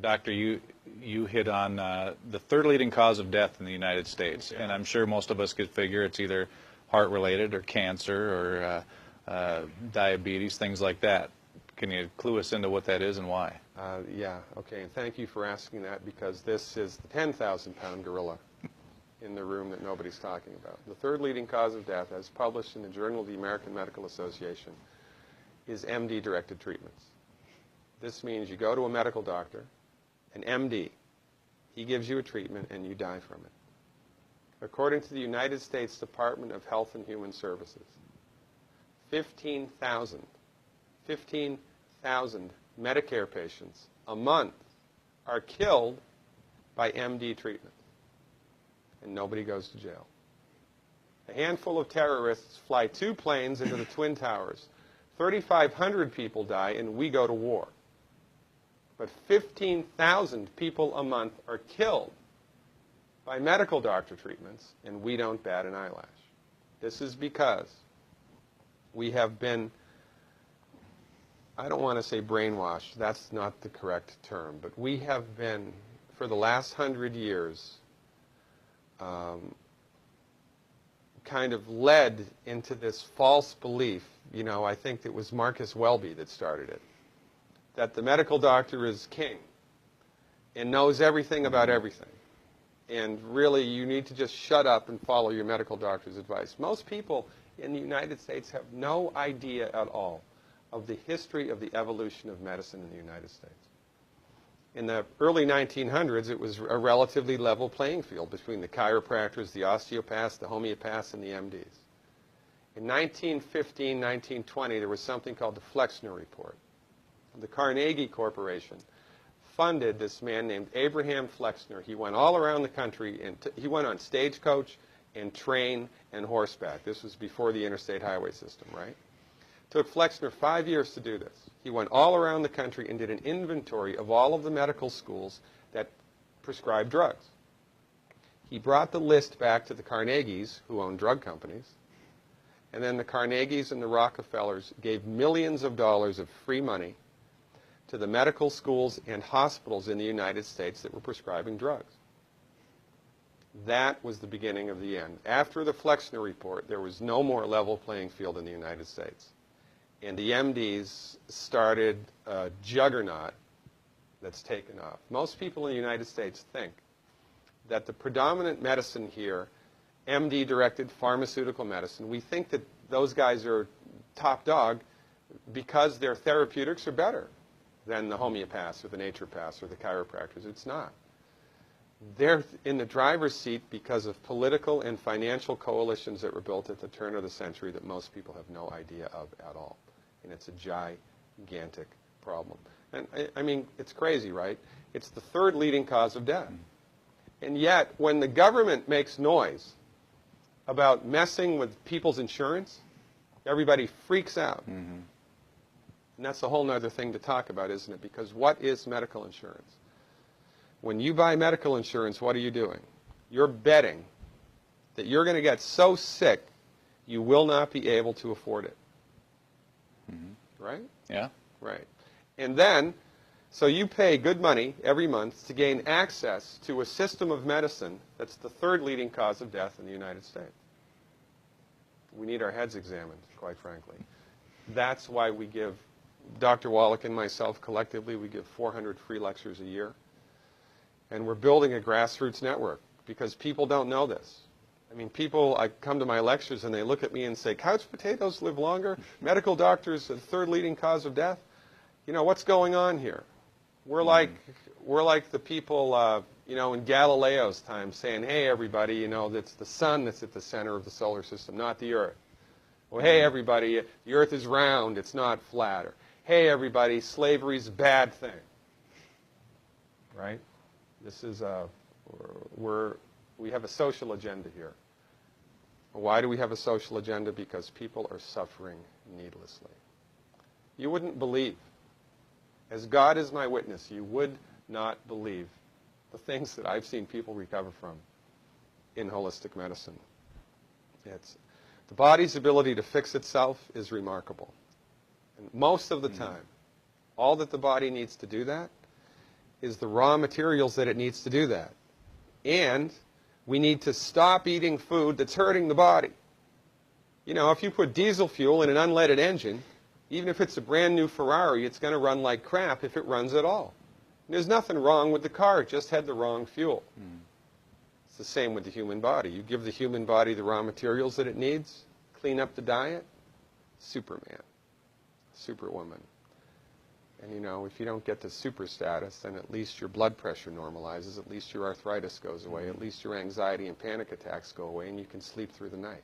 Doctor, you hit on the third leading cause of death in the United States, and I'm sure most of us could figure it's either heart-related or cancer or diabetes, things like that. Can you clue us into what that is and why? Yeah, okay, and thank you for asking that, because this is the 10,000-pound gorilla in the room that nobody's talking about. The third leading cause of death, as published in the Journal of the American Medical Association, is MD-directed treatments. This means you go to a medical doctor, an MD. He gives you a treatment and you die from it. According to the United States Department of Health and Human Services, 15,000 Medicare patients a month are killed by MD treatment, and nobody goes to jail. A handful of terrorists fly 2 planes into the Twin Towers. 3,500 people die, and we go to war. But 15,000 people a month are killed by medical doctor treatments, and we don't bat an eyelash. This is because we have been, I don't want to say brainwashed, that's not the correct term, but we have been, for the last 100 years, kind of led into this false belief. You know, I think it was Marcus Welby that started it, that the medical doctor is king and knows everything about everything. And really, you need to just shut up and follow your medical doctor's advice. Most people in the United States have no idea at all of the history of the evolution of medicine in the United States. In the early 1900s, it was a relatively level playing field between the chiropractors, the osteopaths, the homeopaths, and the MDs. In 1915, 1920, there was something called the Flexner Report. The Carnegie Corporation funded this man named Abraham Flexner. He went all around the country, and he went on stagecoach and train and horseback. This was before the interstate highway system, right? Took Flexner 5 years to do this. He went all around the country and did an inventory of all of the medical schools that prescribed drugs. He brought the list back to the Carnegies, who owned drug companies, and then the Carnegies and the Rockefellers gave millions of dollars of free money to the medical schools and hospitals in the United States that were prescribing drugs. That was the beginning of the end. After the Flexner Report, there was no more level playing field in the United States. And the MDs started a juggernaut that's taken off. Most people in the United States think that the predominant medicine here, MD-directed pharmaceutical medicine, we think that those guys are top dog because their therapeutics are better than the homeopaths or the naturopaths or the chiropractors. It's not. They're in the driver's seat because of political and financial coalitions that were built at the turn of the century that most people have no idea of at all. And it's a gigantic problem. And I mean, it's crazy, right? It's the third leading cause of death. And yet, when the government makes noise about messing with people's insurance, everybody freaks out. And that's a whole other thing to talk about, isn't it? Because what is medical insurance? When you buy medical insurance, what are you doing? You're betting that you're going to get so sick you will not be able to afford it. Right? Yeah. Right. And then, so you pay good money every month to gain access to a system of medicine that's the third leading cause of death in the United States. We need our heads examined, quite frankly. That's why we give, Dr. Wallach and myself collectively, we give 400 free lectures a year. And we're building a grassroots network because people don't know this. I mean, people, I come to my lectures and they look at me and say, couch potatoes live longer? Medical doctors, the third leading cause of death? You know, what's going on here? We're like the people, you know, in Galileo's time saying, hey, everybody, you know, it's the sun that's at the center of the solar system, not the Earth. Well, hey, everybody, the Earth is round, it's not flat. Or, hey, everybody, slavery's a bad thing. Right? This is we have a social agenda here. Why do we have a social agenda? Because people are suffering needlessly. You wouldn't believe, as God is my witness, you would not believe the things that I've seen people recover from in holistic medicine. The body's ability to fix itself is remarkable. And most of the time, all that the body needs to do that is the raw materials that it needs to do that. And we need to stop eating food that's hurting the body. You know, if you put diesel fuel in an unleaded engine, even if it's a brand new Ferrari, it's going to run like crap if it runs at all. And there's nothing wrong with the car, it just had the wrong fuel. It's the same with the human body. You give the human body the raw materials that it needs, clean up the diet, Superman, Superwoman. And you know, if you don't get to super status, then at least your blood pressure normalizes, at least your arthritis goes away, at least your anxiety and panic attacks go away, and you can sleep through the night.